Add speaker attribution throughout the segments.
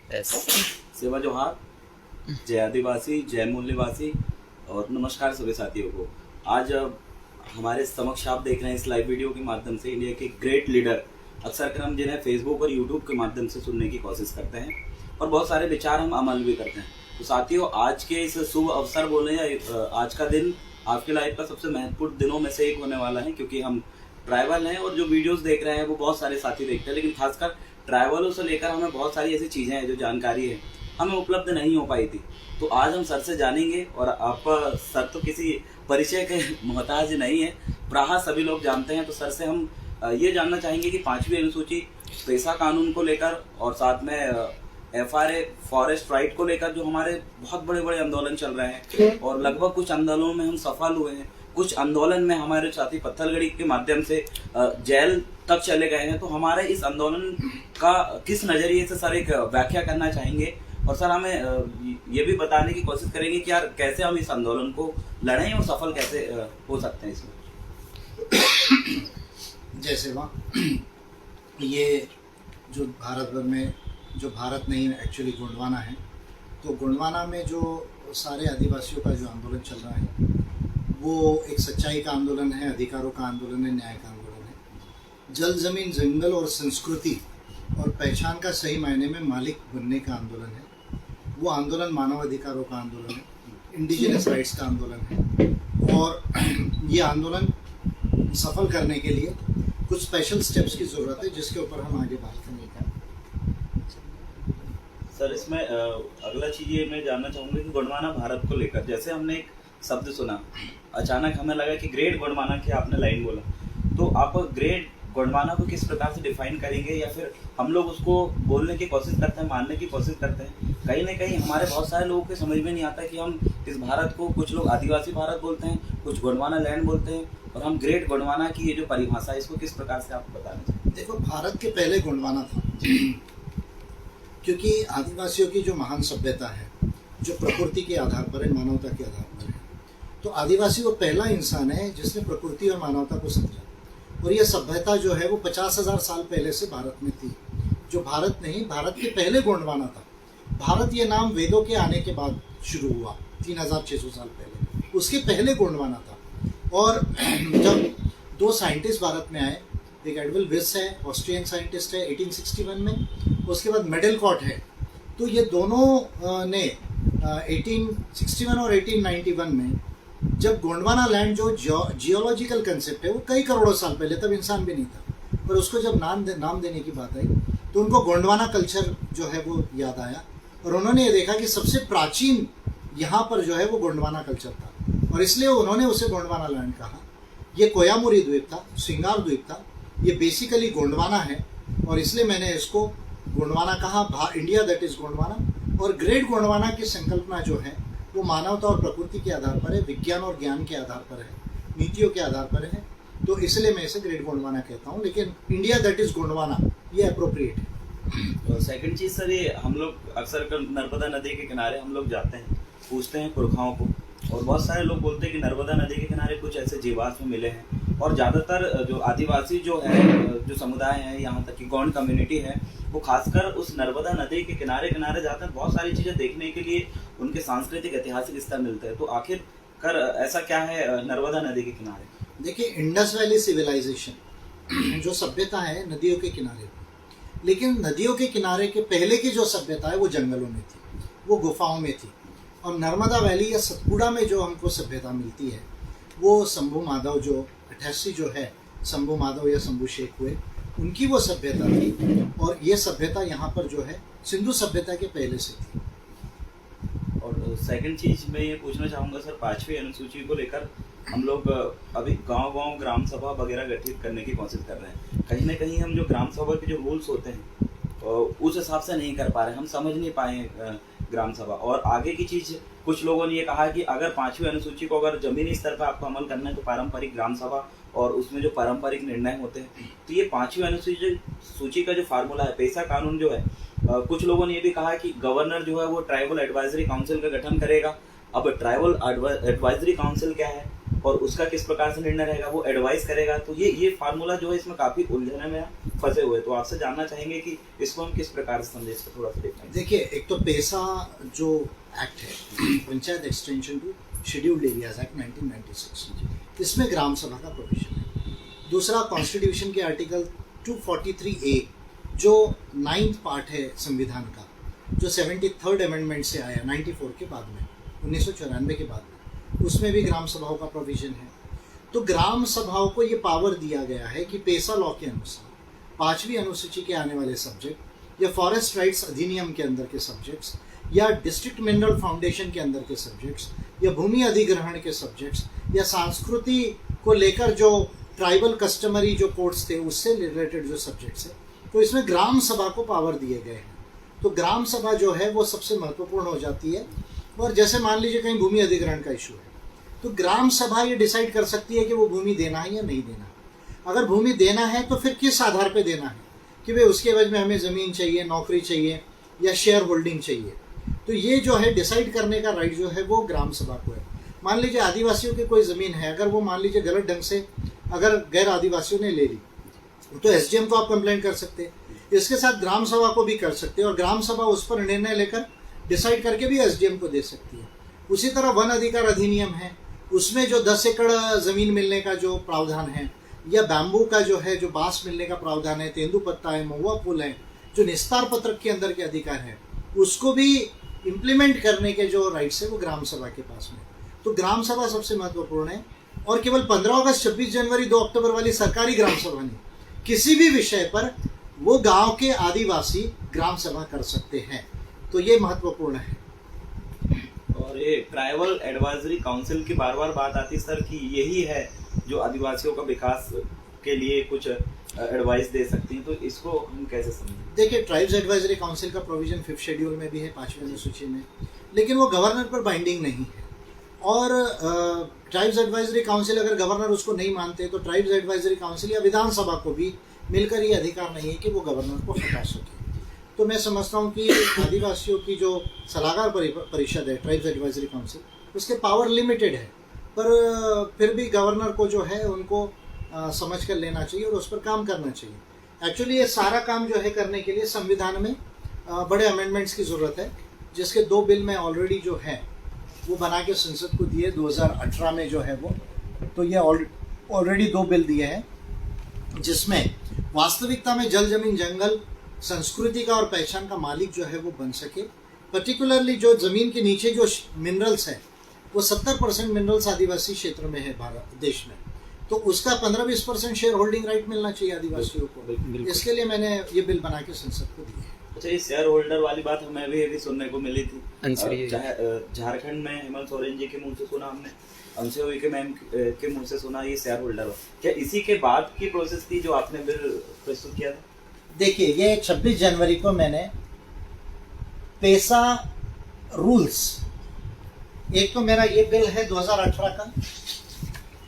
Speaker 1: Yes.
Speaker 2: सेवा जोहार, जय आदिवासी, जय मूल्यवासी और नमस्कार सभी साथियों को। आज हमारे समक्ष आप देख रहे हैं इस लाइव वीडियो के माध्यम से इंडिया के ग्रेट लीडर, अक्सर कर हम जिन्हें फेसबुक और यूट्यूब के माध्यम से सुनने की कोशिश करते हैं और बहुत सारे विचार हम अमल भी करते हैं। तो साथियों, आज के इस शुभ अवसर बोले या आज का दिन आपकी लाइफ का सबसे महत्वपूर्ण दिनों में से एक होने वाला है, क्योंकि हम ट्राइबल हैं और जो वीडियोस देख रहे हैं वो बहुत सारे साथी देखते हैं, लेकिन खासकर ट्राइबलों से लेकर हमें बहुत सारी ऐसी चीज़ें हैं जो जानकारी है हमें उपलब्ध नहीं हो पाई थी। तो आज हम सर से जानेंगे और आप सर तो किसी परिचय के मोहताज नहीं है, प्रायः सभी लोग जानते हैं। तो सर से हम ये जानना चाहेंगे कि 5वीं अनुसूची पेशा कानून को लेकर और साथ में FRA फॉरेस्ट राइट को लेकर जो हमारे बहुत बड़े बड़े आंदोलन चल रहे हैं और लगभग कुछ आंदोलनों में हम सफल हुए हैं, कुछ आंदोलन में हमारे साथी पत्थलगड़ी के माध्यम से जेल तक चले गए हैं। तो हमारे इस आंदोलन का किस नजरिए से सर एक व्याख्या करना चाहेंगे और सर हमें ये भी बताने की कोशिश करेंगे कि यार कैसे हम इस आंदोलन को लड़ें और सफल कैसे हो सकते हैं इसमें।
Speaker 3: जय सेवा। ये जो भारत भर में, जो भारत नहीं एक्चुअली गोंडवाना है, तो गोंडवाना में जो सारे आदिवासियों का जो आंदोलन चल रहा है वो एक सच्चाई का आंदोलन है, अधिकारों का आंदोलन है, न्याय का आंदोलन है। जल, जमीन, जंगल और संस्कृति और पहचान का सही मायने में मालिक बनने का आंदोलन है। वो आंदोलन मानव अधिकारों का आंदोलन है, इंडिजिनस राइट्स का आंदोलन है। और ये आंदोलन सफल करने के लिए कुछ स्पेशल स्टेप्स की ज़रूरत है, जिसके ऊपर हम आगे बात करेंगे।
Speaker 2: सर इसमें अगला चीज़ ये मैं जानना चाहूँगा कि गोंडवाना भारत को लेकर जैसे हमने एक शब्द सुना, अचानक हमें लगा कि ग्रेट गोंडवाना की आपने लाइन बोला, तो आप ग्रेट गोंडवाना को किस प्रकार से डिफाइन करेंगे या फिर हम लोग उसको बोलने की कोशिश करते हैं, मानने की कोशिश करते हैं? कहीं ना कहीं हमारे बहुत सारे लोगों को समझ में नहीं आता कि हम इस भारत को, कुछ लोग आदिवासी भारत बोलते हैं, कुछ गोंडवाना लैंड बोलते हैं, और हम ग्रेट गोंडवाना की ये जो परिभाषा है इसको किस प्रकार से आपको बताना चाहिए?
Speaker 3: देखो, भारत के पहले गोंडवाना था क्योंकि आदिवासियों की जो महान सभ्यता है, जो प्रकृति के आधार पर है, मानवता के आधार पर है, तो आदिवासी वो पहला इंसान है जिसने प्रकृति और मानवता को समझा। और ये सभ्यता जो है वो 50,000 साल पहले से भारत में थी। जो भारत नहीं, भारत के पहले गोंडवाना था। भारत ये नाम वेदों के आने के बाद शुरू हुआ, 3600 साल पहले। उसके पहले गोंडवाना था। और जब दो साइंटिस्ट भारत में आए, एक एडविल विस है, ऑस्ट्रियन साइंटिस्ट है, 1861 में, उसके बाद मेडलकॉट है, तो ये दोनों ने 1861 और 1891 में, जब गोंडवाना लैंड जो जियोलॉजिकल कंसेप्ट है वो कई करोड़ों साल पहले, तब इंसान भी नहीं था, पर उसको जब नाम देने की बात आई तो उनको गोंडवाना कल्चर जो है वो याद आया और उन्होंने ये देखा कि सबसे प्राचीन यहाँ पर जो है वो गोंडवाना कल्चर था और इसलिए उन्होंने उसे गोंडवाना लैंड कहा। ये कोयामुरी द्वीप था, श्रृंगार द्वीप था, ये बेसिकली गोंडवाना है और इसलिए मैंने इसको गोंडवाना कहा, इंडिया दैट इज गोंडवाना। और ग्रेट गोंडवाना की संकल्पना जो है वो मानवता और प्रकृति के आधार पर है, विज्ञान और ज्ञान के आधार पर है, नीतियों के आधार पर है, तो इसलिए मैं इसे ग्रेट गोंडवाना कहता हूँ। लेकिन इंडिया दैट इज गोंडवाना ये अप्रोप्रिएट है।
Speaker 2: सेकंड चीज़ सर, ये हम लोग अक्सर नर्मदा नदी के किनारे हम लोग जाते हैं, पूछते हैं पुरखाओं को, और बहुत सारे लोग बोलते हैं कि नर्मदा नदी के किनारे कुछ ऐसे जीवाश्म मिले हैं। और ज़्यादातर जो आदिवासी जो है, जो समुदाय है, यहाँ तक कि गौंड कम्युनिटी है, वो खासकर उस नर्मदा नदी के किनारे किनारे जाते हैं बहुत सारी चीज़ें देखने के लिए, उनके सांस्कृतिक ऐतिहासिक स्तर मिलते हैं। तो आखिरकार ऐसा क्या है नर्मदा नदी के किनारे?
Speaker 3: देखिए, इंडस वैली सिविलाइजेशन जो सभ्यता है नदियों के किनारे, लेकिन नदियों के किनारे के पहले की जो सभ्यता है वो जंगलों में थी, वो गुफाओं में थी। और नर्मदा वैली या सतपुड़ा में जो हमको सभ्यता मिलती है वो शंभू माधव, जो 88 जो है शंभू माधव या शंभू शेख हुए, उनकी वो सभ्यता थी। और ये सभ्यता यहाँ पर जो है सिंधु सभ्यता के पहले से थी।
Speaker 2: और सेकंड चीज़ मैं ये पूछना चाहूँगा सर, 5वीं अनुसूची को लेकर हम लोग अभी गांव-गांव ग्राम सभा वगैरह गठित करने की कोशिश कर रहे हैं। कहीं ना कहीं हम जो ग्राम सभा के जो रूल्स होते हैं उस हिसाब से नहीं कर पा रहे, हम समझ नहीं पाए ग्राम सभा। और आगे की चीज़, कुछ लोगों ने ये कहा कि अगर 5वीं अनुसूची को अगर जमीनी स्तर पर आपको अमल करना है तो पारंपरिक ग्राम सभा और उसमें जो पारंपरिक निर्णय होते हैं, तो ये 5वीं अनुसूची का जो फार्मूला है, पेशा कानून जो है, कुछ लोगों ने ये भी कहा कि गवर्नर जो है वो ट्राइबल एडवाइजरी काउंसिल का गठन करेगा। अब ट्राइबल एडवाइजरी काउंसिल क्या है और उसका किस प्रकार से निर्णय रहेगा, वो एडवाइस करेगा। तो ये फार्मूला जो है इसमें काफी उलझने में फंसे हुए। तो आपसे जानना चाहेंगे कि इसको हम किस प्रकार से समझे, इसको थोड़ा सा देखना।
Speaker 3: देखिए, एक तो पैसा जो एक्ट है, panchayat extension to scheduled areas act 1996, इसमें ग्राम सभा का प्रोविजन है। दूसरा, कॉन्स्टिट्यूशन के आर्टिकल 243A जो 9th पार्ट है संविधान का, जो 73rd अमेंडमेंट से आया 94 के बाद में, 1994 के बाद में, उसमें भी ग्राम सभाओं का प्रोविजन है। तो ग्राम सभाओं को ये पावर दिया गया है कि पेसा लॉ के अनुसार 5वीं अनुसूची के आने वाले सब्जेक्ट या फॉरेस्ट राइट्स अधिनियम के अंदर के सब्जेक्ट्स या डिस्ट्रिक्ट मिनरल फाउंडेशन के अंदर के सब्जेक्ट्स या भूमि अधिग्रहण के सब्जेक्ट्स या संस्कृति को लेकर जो ट्राइबल कस्टमरी जो कोड्स थे उससे रिलेटेड जो सब्जेक्ट्स है, तो इसमें ग्राम सभा को पावर दिए गए हैं। तो ग्राम सभा जो है वो सबसे महत्वपूर्ण हो जाती है। और जैसे मान लीजिए कहीं भूमि अधिग्रहण का इशू है, तो ग्राम सभा ये डिसाइड कर सकती है कि वो भूमि देना है या नहीं देना। अगर भूमि देना है तो फिर किस आधार पे देना है कि भाई उसके एवज में हमें ज़मीन चाहिए, नौकरी चाहिए या शेयर होल्डिंग चाहिए। तो ये जो है डिसाइड करने का राइट जो है वो ग्राम सभा को है। मान लीजिए आदिवासियों की कोई ज़मीन है, अगर वो मान लीजिए गलत ढंग से अगर गैर आदिवासियों ने ले ली, तो एसडीएम को आप कंप्लेंट कर सकते हैं, इसके साथ ग्राम सभा को भी कर सकते हैं, और ग्राम सभा उस पर निर्णय लेकर डिसाइड करके भी एसडीएम को दे सकती है। उसी तरह वन अधिकार अधिनियम है, उसमें जो 10 एकड़ ज़मीन मिलने का जो प्रावधान है, या बैम्बू का जो है, जो बांस मिलने का प्रावधान है, तेंदुपत्ता है, महुआ फूल है, जो निस्तार पत्रक के अंदर के अधिकार है, उसको भी इम्प्लीमेंट करने के जो राइट्स है वो ग्राम सभा के पास में। तो ग्राम सभा सबसे महत्वपूर्ण है। और केवल 15 अगस्त, 26 जनवरी, 2 अक्टूबर वाली सरकारी ग्राम सभा नहीं, किसी भी विषय पर वो गांव के आदिवासी ग्राम सभा कर सकते हैं। तो ये महत्वपूर्ण है।
Speaker 2: और ये ट्राइबल एडवाइजरी काउंसिल की बार बार बात आती है सर कि यही है जो आदिवासियों का विकास के लिए कुछ एडवाइस दे सकती हैं, तो इसको हम कैसे समझें?
Speaker 3: देखिए, ट्राइब्स एडवाइजरी काउंसिल का प्रोविजन 5th शेड्यूल में भी है, 5वीं अनुसूची में, लेकिन वो गवर्नर पर बाइंडिंग नहीं है। और ट्राइब्स एडवाइजरी काउंसिल अगर गवर्नर उसको नहीं मानते तो ट्राइब्स एडवाइजरी काउंसिल या विधानसभा को भी मिलकर ये अधिकार नहीं है कि वो गवर्नर को हटा सके। तो मैं समझता हूँ कि आदिवासियों की जो सलाहकार परिषद है, ट्राइब्स एडवाइजरी काउंसिल, उसके पावर लिमिटेड है, पर फिर भी गवर्नर को जो है उनको समझ कर लेना चाहिए और उस पर काम करना चाहिए। एक्चुअली ये सारा काम जो है करने के लिए संविधान में बड़े अमेंडमेंट्स की ज़रूरत है, जिसके 2 बिल में ऑलरेडी जो है वो बना के संसद को दिए 2018 में जो है वो। तो ये ऑलरेडी 2 बिल दिए हैं, जिसमें वास्तविकता में जल, जमीन, जंगल, संस्कृति का और पहचान का मालिक जो है वो बन सके। पर्टिकुलरली जो ज़मीन के नीचे जो मिनरल्स है, वो 70% मिनरल्स आदिवासी क्षेत्र में है भारत देश में, तो उसका 15-20% शेयर होल्डिंग राइट मिलना चाहिए आदिवासियों को। इसके लिए मैंने ये बिल बना के संसद को दिया है।
Speaker 2: अच्छा, ये शेयर होल्डर वाली बात हमें भी सुनने को मिली थी। झारखंड में हेमंत सोरेन जी के मुंह से सुना हमने, अंशु हुई के मैम के मुंह से सुना ये शेयर होल्डर। क्या इसी के बाद की प्रोसेस थी जो आपने बिल प्रस्तुत किया था?
Speaker 3: देखिए, ये 26 जनवरी को मैंने पेसा रूल्स, एक तो मेरा ये बिल है 2018 का,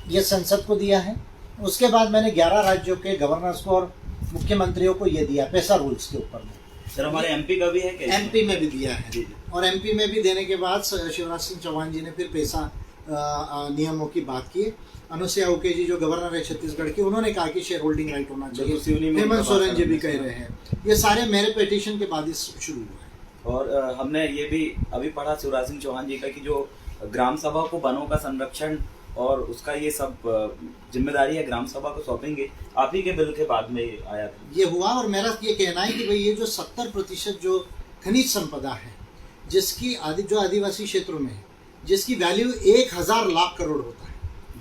Speaker 3: ये संसद को दिया है। उसके बाद मैंने 11 राज्यों के गवर्नर्स को और मुख्यमंत्रियों को ये दिया पेसा रूल्स के ऊपर में।
Speaker 2: सर, हमारे एमपी का भी है क्या?
Speaker 3: एमपी में भी दिया है, और एमपी में भी देने के बाद शिवराज सिंह चौहान जी ने फिर पेसा नियमों की बात की। अनुसुईया उइके जी जो गवर्नर है छत्तीसगढ़ की, उन्होंने कहा कि शेयर होल्डिंग राइट होना चाहिए। हेमंत सोरेन जी भी कह रहे हैं। ये सारे मेरे पिटीशन के बाद ही शुरू हुआ है।
Speaker 2: और हमने ये भी अभी पढ़ा शिवराज सिंह चौहान जी का कि जो ग्राम सभा को वनों का संरक्षण और उसका ये सब जिम्मेदारी है ग्राम सभा को सौंपेंगे, आप ही के बिल के बाद में आया था
Speaker 3: ये हुआ। और मेरा ये कहना है कि भाई ये जो 70% जो खनिज संपदा है, जिसकी जो आदिवासी क्षेत्रों में है, जिसकी वैल्यू 1000 लाख करोड़ होता है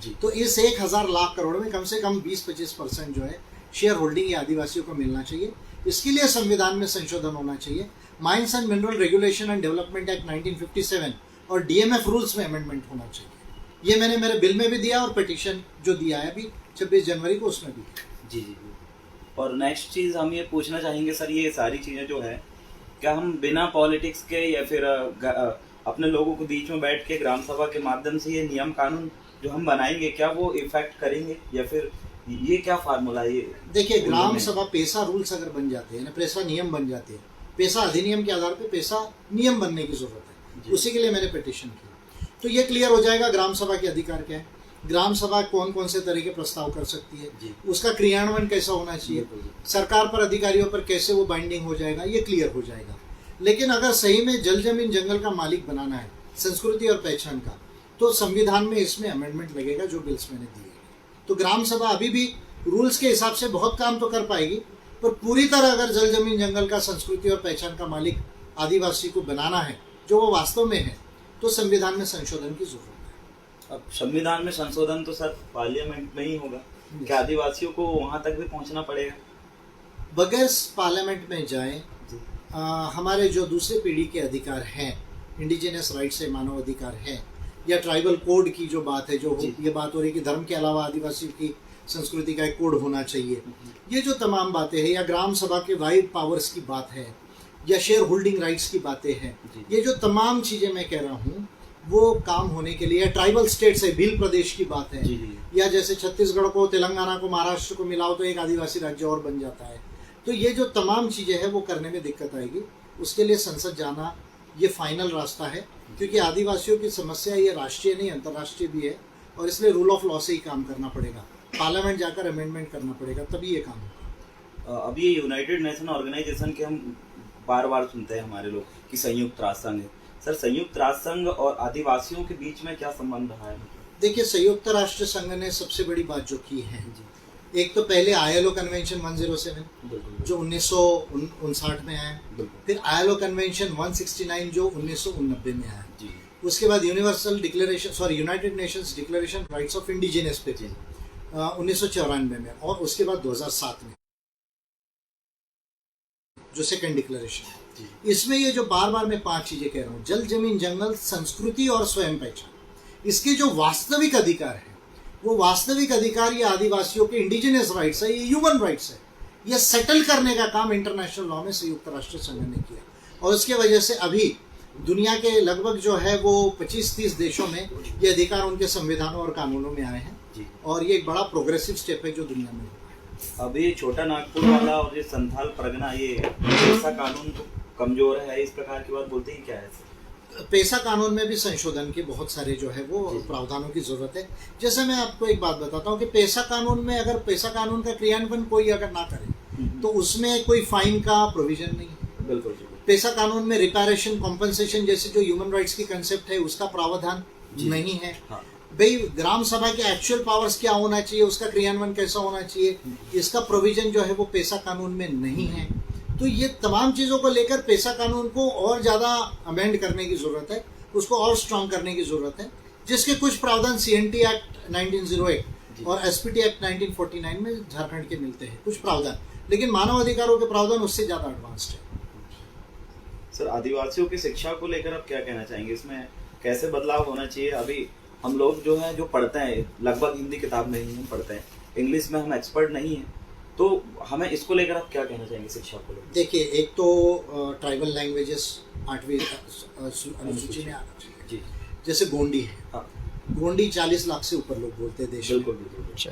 Speaker 3: जी, तो इस 1000 लाख करोड़ में कम से कम 20-25% जो है शेयर होल्डिंग ये आदिवासियों को मिलना चाहिए। इसके लिए संविधान में संशोधन होना चाहिए। Mines and mineral regulation and development act 1957 और डीएमएफ रूल्स में अमेंडमेंट होना चाहिए। ये मैंने मेरे बिल में भी दिया और पिटीशन जो दिया है अभी 26 जनवरी को उसमें भी।
Speaker 2: जी जी। और नेक्स्ट चीज़ हम ये पूछना चाहेंगे सर, ये सारी चीज़ें जो है क्या हम बिना पॉलिटिक्स के या फिर अपने लोगों को बीच में बैठ के ग्राम सभा के माध्यम से ये नियम कानून जो हम बनाएंगे, क्या वो इफेक्ट करेंगे या फिर ये क्या फार्मूला है? ये
Speaker 3: देखिए, ग्राम सभा पेसा रूल्स अगर बन जाते हैं ना, पेसा नियम बन जाते हैं, पेसा अधिनियम के आधार पे पेसा नियम बनने की जरूरत है, उसी के लिए मैंने पिटीशन की। तो ये क्लियर हो जाएगा ग्राम सभा के अधिकार क्या है। ग्राम सभा कौन कौन से तरह के प्रस्ताव कर सकती है,
Speaker 2: जी।
Speaker 3: उसका क्रियान्वयन कैसा होना चाहिए, सरकार पर अधिकारियों पर कैसे वो बाइंडिंग हो जाएगा, ये क्लियर हो जाएगा। लेकिन अगर सही में जल जमीन जंगल का मालिक बनाना है संस्कृति और पहचान का, तो संविधान में इसमें अमेंडमेंट लगेगा जो बिल्स मैंने दिए। तो ग्राम सभा अभी भी रूल्स के हिसाब से बहुत काम तो कर पाएगी, पर पूरी तरह अगर जल जमीन जंगल का संस्कृति और पहचान का मालिक आदिवासी को बनाना है जो वो वास्तव में है, तो संविधान में संशोधन की जरूरत है।
Speaker 2: अब संविधान में संशोधन तो सर पार्लियामेंट में ही होगा, क्या आदिवासियों को वहां तक भी पहुंचना पड़ेगा?
Speaker 3: बगैर पार्लियामेंट में जाए हमारे जो दूसरे पीढ़ी के अधिकार हैं, इंडिजिनस राइट्स है, मानव अधिकार है, या ट्राइबल कोड की जो बात है, जो ये बात हो रही है कि धर्म के अलावा आदिवासियों की संस्कृति का एक कोड होना चाहिए, ये जो तमाम बातें हैं, या ग्राम सभा के वाइड पावर्स की बात है, या शेयर होल्डिंग राइट्स की बातें हैं, ये जो तमाम चीज़ें मैं कह रहा हूँ वो काम होने के लिए, ट्राइबल स्टेट्स है, भील प्रदेश की बात है, या जैसे छत्तीसगढ़ को, तेलंगाना को, महाराष्ट्र को मिलाओ तो एक आदिवासी राज्य और बन जाता है। तो ये जो तमाम चीज़ें हैं वो करने में दिक्कत आएगी। उसके लिए संसद जाना ये फाइनल रास्ता है, क्योंकि आदिवासियों की समस्या ये राष्ट्रीय नहीं अंतर्राष्ट्रीय भी है, और इसलिए रूल ऑफ लॉ से ही काम करना पड़ेगा, पार्लियामेंट जाकर अमेंडमेंट करना पड़ेगा, तभी ये काम होगा।
Speaker 2: अब ये यूनाइटेड नेशन ऑर्गेनाइजेशन के हम बार बार सुनते हैं हमारे लोग कि संयुक्त राष्ट्र संघ है। सर, संयुक्त राष्ट्र संघ और आदिवासियों के बीच में क्या संबंध रहा है?
Speaker 3: देखिए, संयुक्त राष्ट्र संघ ने सबसे बड़ी बात जो की है, एक तो पहले ILO कन्वेंशन 107 जो 1959 में आया, फिर ILO कन्वेंशन 169 जो 1989 में आया, उसके बाद United Nations declaration rights of indigenous people 1994 में, और उसके बाद 2007 में जो सेकंड डिक्लेरेशन है। इसमें ये जो बार बार मैं 5 चीजें कह रहा हूँ, जल जमीन जंगल, संस्कृति और स्वयं पहचान, इसके जो वास्तविक अधिकार है, वो वास्तविक अधिकार ये आदिवासियों के इंडिजिनस राइट्स है, ये ह्यूमन राइट्स है, ये सेटल करने का काम इंटरनेशनल लॉ में संयुक्त राष्ट्र संघ ने किया। और उसके वजह से अभी दुनिया के लगभग जो है वो 25-30 देशों में ये अधिकार उनके संविधानों और कानूनों में आए हैं, और ये एक बड़ा प्रोग्रेसिव स्टेप है जो दुनिया में हुआ है।
Speaker 2: अब ये छोटा नागपुर वाला और ये संथाल परगना, ये ऐसा कानून तो कमजोर है, इस प्रकार की बात बोलते हैं, क्या है?
Speaker 3: पेशा कानून में भी संशोधन के बहुत सारे जो है वो प्रावधानों की जरूरत है। जैसे मैं आपको एक बात बताता हूँ कि पेशा कानून में, अगर पेशा कानून का क्रियान्वयन कोई अगर ना करे तो उसमें कोई फाइन का प्रोविजन नहीं है।
Speaker 2: बिल्कुल।
Speaker 3: पेशा कानून में रिपेरेशन, कॉम्पनसेशन जैसे जो ह्यूमन राइट्स की कंसेप्ट है उसका प्रावधान नहीं है। भाई, ग्राम सभा के एक्चुअल पावर्स क्या होना चाहिए, उसका क्रियान्वयन कैसा होना चाहिए, इसका प्रोविजन जो है वो पेशा कानून में नहीं है। तो ये तमाम चीज़ों को लेकर पेशा कानून को और ज़्यादा अमेंड करने की ज़रूरत है, उसको और स्ट्रांग करने की ज़रूरत है, जिसके कुछ प्रावधान CNT एक्ट 1908 और SPT एक्ट 1949 में झारखंड के मिलते हैं कुछ प्रावधान, लेकिन मानव अधिकारों के प्रावधान उससे ज़्यादा एडवांस्ड है।
Speaker 2: सर, आदिवासियों की शिक्षा को लेकर आप क्या कहना चाहेंगे? इसमें कैसे बदलाव होना चाहिए? अभी हम लोग जो है जो पढ़ते हैं, लगभग हिंदी किताब में ही हम पढ़ते हैं, इंग्लिश में हम एक्सपर्ट नहीं हैं, तो हमें इसको लेकर आप क्या कहना चाहेंगे शिक्षा को लेकर?
Speaker 3: देखिए, एक तो ट्राइबल लैंग्वेजेस 8वीं अनुसूची में आना चाहिए। जैसे गोंडी है, गोंडी 40 लाख से ऊपर लोग बोलते हैं देश में।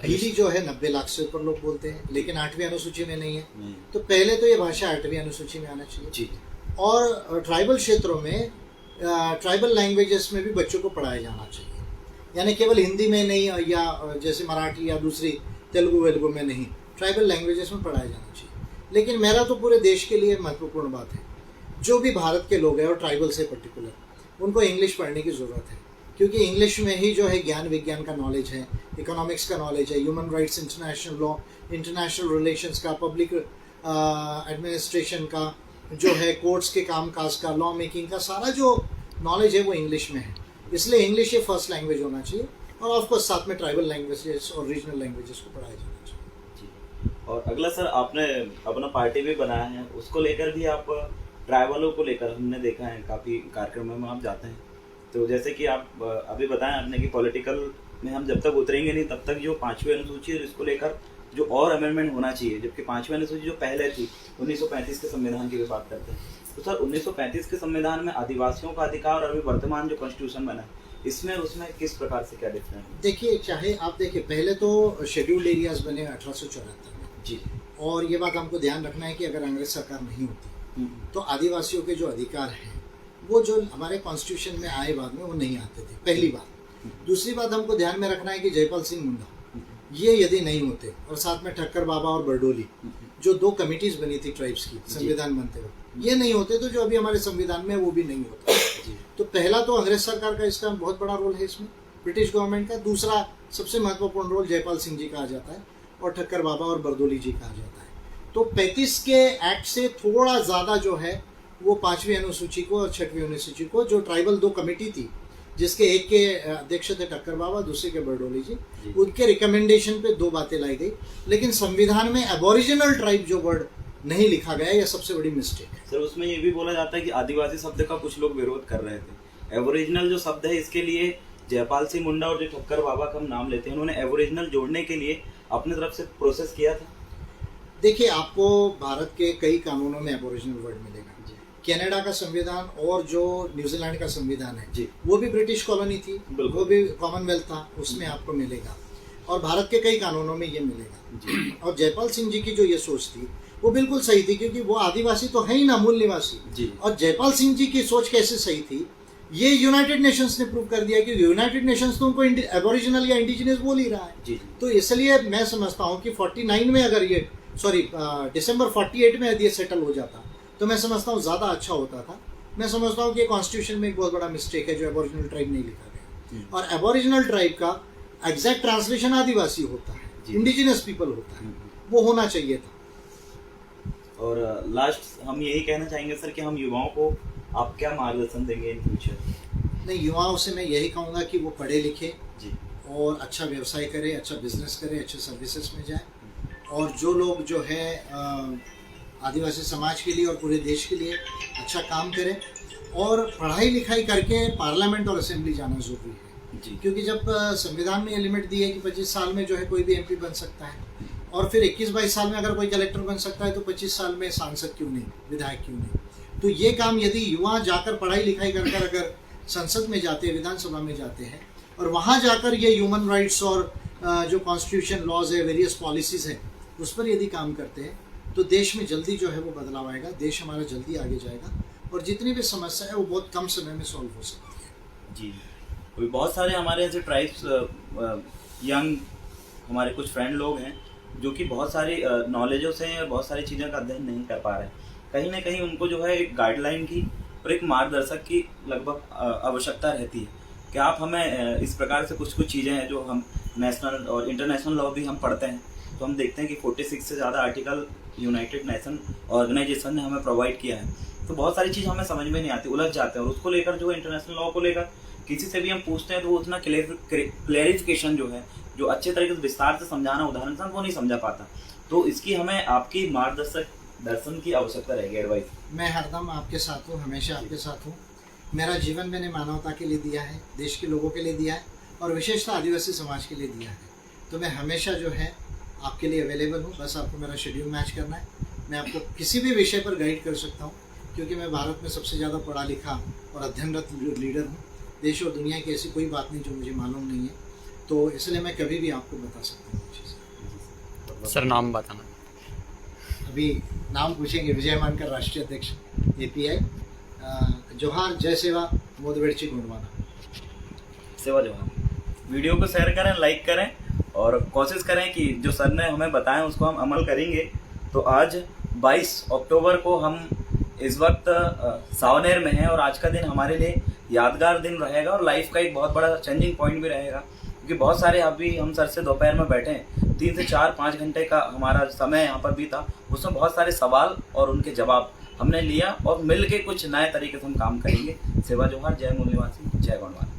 Speaker 3: भीली जो है 90 लाख से ऊपर लोग बोलते हैं, लेकिन 8वीं अनुसूची में नहीं है। तो पहले तो ये भाषा 8वीं अनुसूची में आना चाहिए। और ट्राइबल क्षेत्रों में ट्राइबल लैंग्वेजेस में भी बच्चों को पढ़ाया जाना चाहिए, यानी केवल हिंदी में नहीं, या जैसे मराठी या दूसरी तेलुगु में नहीं, ट्राइबल लैंग्वेजेस में पढ़ाया जाना चाहिए। लेकिन मेरा तो पूरे देश के लिए महत्वपूर्ण बात है, जो भी भारत के लोग हैं और ट्राइबल से पर्टिकुलर, उनको इंग्लिश पढ़ने की ज़रूरत है, क्योंकि इंग्लिश में ही जो है ज्ञान विज्ञान का नॉलेज है, इकोनॉमिक्स का नॉलेज है, human rights, international law, international relations का, पब्लिक एडमिनिस्ट्रेशन का, जो है कोर्ट्स के कामकाज का, लॉ मेकिंग का सारा जो नॉलेज है वो इंग्लिश में है। इसलिए इंग्लिश ये फर्स्ट लैंग्वेज होना चाहिए, और ऑफकोर्स साथ में ट्राइबल लैंग्वेजेस और रीजनल लैंग्वेजेस को पढ़ाया जाना चाहिए।
Speaker 2: और अगला सर, आपने अपना पार्टी भी बनाया है, उसको लेकर भी आप ट्राइबलों को लेकर हमने देखा है काफ़ी कार्यक्रमों में आप जाते हैं, तो जैसे कि आप अभी बताएं आपने कि पॉलिटिकल में हम जब तक उतरेंगे नहीं तब तक जो 5वीं अनुसूची है इसको लेकर जो और अमेंडमेंट होना चाहिए, जबकि 5वीं अनुसूची जो पहले थी 1935 के संविधान की भी बात करते हैं, तो सर 1935 के संविधान में आदिवासियों का अधिकार और अभी वर्तमान जो कॉन्स्टिट्यूशन बना है इसमें उसमें किस प्रकार से क्या डिफरेंस है?
Speaker 3: देखिए, चाहे आप देखिए, पहले तो शेड्यूल्ड एरियाज बने 1874 में
Speaker 2: जी, और
Speaker 3: ये बात हमको ध्यान रखना है कि अगर अंग्रेज सरकार नहीं होती तो आदिवासियों के जो अधिकार हैं वो जो हमारे कॉन्स्टिट्यूशन में आए बाद में वो नहीं आते थे, पहली बात। दूसरी बात हमको ध्यान में रखना है कि जयपाल सिंह मुंडा ये यदि नहीं होते और साथ में ठक्कर बाबा और बरडोली जो 2 कमिटीज बनी थी ट्राइब्स की संविधान बनते हुए, ये नहीं होते तो जो अभी हमारे संविधान में वो भी नहीं होता। तो पहला तो अंग्रेज सरकार का इसका बहुत बड़ा रोल है इसमें, ब्रिटिश गवर्नमेंट का। दूसरा सबसे महत्वपूर्ण रोल जयपाल सिंह जी का आ जाता है और ठक्कर बाबा और बरदोली जी का आ जाता है। तो 35 के एक्ट से थोड़ा ज़्यादा जो है वो 5वीं अनुसूची को और 6वीं अनुसूची को, जो ट्राइबल 2 कमेटी थी जिसके एक के अध्यक्ष थे ठक्कर बाबा, दूसरे के बरडोली जी, उनके रिकमेंडेशन पे 2 बातें लाई गई। लेकिन संविधान में एबोरिजिनल ट्राइब जो वर्ड नहीं लिखा गया, यह सबसे बड़ी मिस्टेक है।
Speaker 2: सर उसमें ये भी बोला जाता है कि आदिवासी शब्द का कुछ लोग विरोध कर रहे थे। एबोरिजिनल जो शब्द है इसके लिए जयपाल सिंह मुंडा और जो ठक्कर बाबा का हम नाम लेते हैं, उन्होंने एबोरिजिनल जोड़ने के लिए अपनी तरफ से प्रोसेस किया था।
Speaker 3: देखिए, आपको भारत के कई कानूनों में एबोरिजिनल वर्ड मिलेगा। कनाडा का संविधान और जो न्यूजीलैंड का संविधान है वो भी ब्रिटिश कॉलोनी थी, वो भी कॉमनवेल्थ था, उसमें आपको मिलेगा। और भारत के कई कानूनों में ये मिलेगा। और जयपाल सिंह जी की जो ये सोच थी वो बिल्कुल सही थी, क्योंकि वो आदिवासी तो है ही ना, मूल निवासी। और जयपाल सिंह जी की सोच कैसे सही थी ये यूनाइटेड नेशंस ने प्रूव कर दिया कि यूनाइटेड नेशंस तो उनको एबोरिजिनल या इंडिजिनस बोल ही रहा है। तो इसलिए मैं समझता हूँ कि 49 में अगर ये दिसंबर 48 में यदि ये सेटल हो जाता तो मैं समझता हूँ ज़्यादा अच्छा होता था। मैं समझता हूँ कि कॉन्स्टिट्यूशन में एक बहुत बड़ा मिस्टेक है जो एबोरिजिनल ट्राइब नहीं लिखा गया। और एबोरिजिनल ट्राइब का एग्जैक्ट ट्रांसलेशन आदिवासी होता है, इंडिजिनस पीपल होता है, वो होना चाहिए था।
Speaker 2: और लास्ट हम यही कहना चाहेंगे सर कि हम युवाओं को आप क्या मार्गदर्शन देंगे इन फ्यूचर?
Speaker 3: नहीं, युवाओं से मैं यही कहूँगा कि वो पढ़े लिखे और अच्छा व्यवसाय करे, अच्छा बिजनेस करे, अच्छे सर्विसेज में जाए। और जो लोग जो है आदिवासी समाज के लिए और पूरे देश के लिए अच्छा काम करें, और पढ़ाई लिखाई करके पार्लियामेंट और असेंबली जाना ज़रूरी है। क्योंकि जब संविधान में ये लिमिट दी है कि 25 साल में जो है कोई भी MP बन सकता है, और फिर 21-22 साल में अगर कोई कलेक्टर बन सकता है, तो 25 साल में सांसद क्यों नहीं, विधायक क्यों नहीं। तो ये काम यदि युवा जाकर पढ़ाई लिखाई कर अगर संसद में जाते हैं, विधानसभा में जाते हैं, और वहाँ जाकर ये ह्यूमन राइट्स और जो कॉन्स्टिट्यूशन लॉज है, वेरियस पॉलिसीज हैं, उस पर यदि काम करते हैं तो देश में जल्दी जो है वो बदलाव आएगा, देश हमारा जल्दी आगे जाएगा, और जितनी भी समस्या है वो बहुत कम समय में सॉल्व हो सकती है।
Speaker 2: जी, अभी बहुत सारे हमारे ऐसे ट्राइब्स यंग हमारे कुछ फ्रेंड लोग हैं जो कि बहुत सारी नॉलेजों से और बहुत सारी चीज़ों का अध्ययन नहीं कर पा रहे। कहीं ना कहीं उनको जो है एक गाइडलाइन की और एक मार्गदर्शक की लगभग आवश्यकता रहती है। क्या आप हमें इस प्रकार से कुछ चीज़ें हैं जो हम नेशनल और इंटरनेशनल लॉ भी हम पढ़ते हैं, तो हम देखते हैं कि 46 से ज़्यादा आर्टिकल यूनाइटेड नेशन ऑर्गेनाइजेशन ने हमें प्रोवाइड किया है। तो बहुत सारी चीज़ हमें समझ में नहीं आती, उलझ जाते हैं, और उसको लेकर जो इंटरनेशनल लॉ को लेकर किसी से भी हम पूछते हैं तो वो उतना क्लेरिफिकेशन जो है, जो अच्छे तरीके से विस्तार से समझाना, उदाहरण से वो नहीं समझा पाता। तो इसकी हमें आपकी दर्शन की आवश्यकता रहेगी, एडवाइस।
Speaker 3: मैं हरदम आपके साथ हूँ, हमेशा आपके साथ हूँ। मेरा जीवन मैंने मानवता के लिए दिया है, देश के लोगों के लिए दिया है, और विशेषतः आदिवासी समाज के लिए दिया है। तो मैं हमेशा जो है आपके लिए अवेलेबल हूँ। बस आपको मेरा शेड्यूल मैच करना है, मैं आपको किसी भी विषय पर गाइड कर सकता हूँ, क्योंकि मैं भारत में सबसे ज़्यादा पढ़ा लिखा और अध्ययनरत लीडर हूँ। देश और दुनिया की ऐसी कोई बात नहीं जो मुझे मालूम नहीं है, तो इसलिए मैं कभी भी आपको बता सकता हूँ।
Speaker 1: सर नाम बताना।
Speaker 3: अभी नाम पूछेंगे। विजय मानकर, राष्ट्रीय अध्यक्ष API। जोहार, जय सेवा, मोदवेड़ची गुंडवाना।
Speaker 2: सेवा जोहार। वीडियो को शेयर करें, लाइक करें, और कोशिश करें कि जो सर ने हमें बताया उसको हम अमल करेंगे। तो आज 22 अक्टूबर को हम इस वक्त सावनेर में हैं, और आज का दिन हमारे लिए यादगार दिन रहेगा और लाइफ का एक बहुत बड़ा चेंजिंग पॉइंट भी रहेगा, क्योंकि बहुत सारे अभी हम सर से दोपहर में बैठे हैं, 3 से 4-5 घंटे का हमारा समय यहाँ पर बीता। उसमें बहुत सारे सवाल और उनके जवाब हमने लिया, और मिल के कुछ नए तरीके से हम काम करेंगे। सेवा जोहार, जय मूल निवासी, जय गौंडवाना।